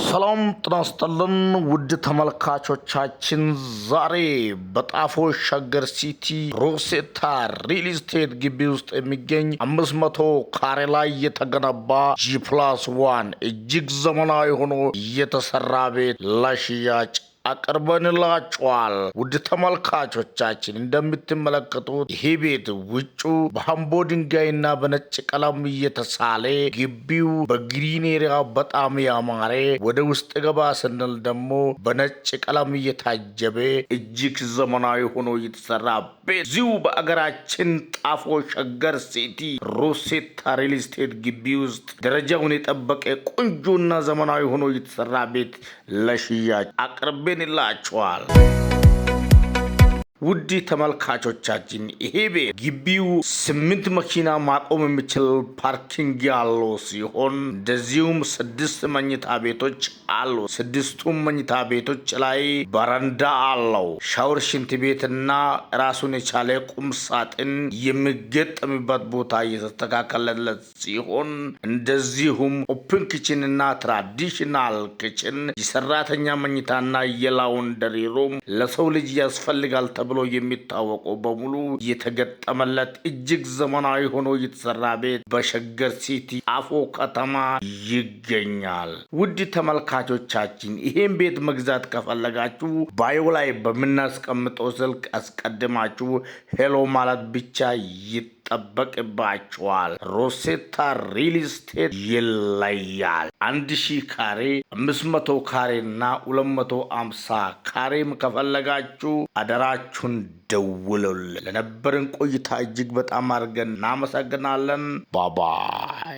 ሰላም ጤና ይስጥልን ውድ ተመልካቾቻችን፣ ዛሬ በጣፎ ሸገር ሲቲ ሮሴታ ሪል ስቴት ግቢ ውስጥ የሚገኝ 500 ካሬ ላይ የተገነባ G+1 እጅግ ዘመናዊ ሆኖ የተሰራ ቤት ለሽያጭ አቅርበንላችኋል። ውድ ተመልካቾቻችን፣ እንደምትመለከቱት ይህ ቤት ውጩ በአምቦ ድንጋይና በነጭ ቀለም እየተሳለ ግቢው በግሪን ኤሪያ በጣም ያማረ፣ ወደ ውስጥ ገባ ስንል ደግሞ በነጭ ቀለም እየታጀበ እጅግ ዘመናዊ ሆኖ የተሰራ ቤት እዚሁ በአገራችን ጣፎ ሸገር ሲቲ ሮሴታ ሪል ስቴት ግቢ ውስጥ ደረጃውን የጠበቀ ቆንጆና ዘመናዊ ሆኖ የተሰራ ቤት ለሽያጭ አቅርበን ይላችኋል። ውድ ተመልካቾቻችን፣ ይሄ ቤት ግቢው 8 መኪና ማቆም የሚችል ፓርኪንግ ያለው ሲሆን እንደዚሁም 6 መኝታ ቤቶች አሉ። 6ቱም መኝታ ቤቶች ላይ በረንዳ አለው። ሻወር፣ ሽንት ቤትና ራሱን የቻለ ቁም ሳጥን የሚገጠምበት ቦታ እየተስተካከለለት ሲሆን እንደዚሁም ኦፕን ኪችን እና ትራዲሽናል ኪችን፣ የሰራተኛ መኝታና የላውንደሪ ሩም ለሰው ልጅ ያስፈልጋል ብሎ የሚታወቀው በሙሉ የተገጠመለት እጅግ ዘመናዊ ሆኖ የተሰራ ቤት በሸገር ሲቲ ጣፎ ከተማ ይገኛል። ውድ ተመልካቾቻችን፣ ይሄን ቤት መግዛት ከፈለጋችሁ ባዮ ላይ በምናስቀምጠው ስልክ አስቀድማችሁ ሄሎ ማለት ብቻ ይጠበቅባችኋል። ሮሴታ ሪል ስቴት ይለያል። 1000 ካሬ፣ 500 ካሬ እና 250 ካሬም ከፈለጋችሁ አደራችሁን ደውሉልን። ለነበረን ቆይታ እጅግ በጣም አድርገን እናመሰግናለን። ባባይ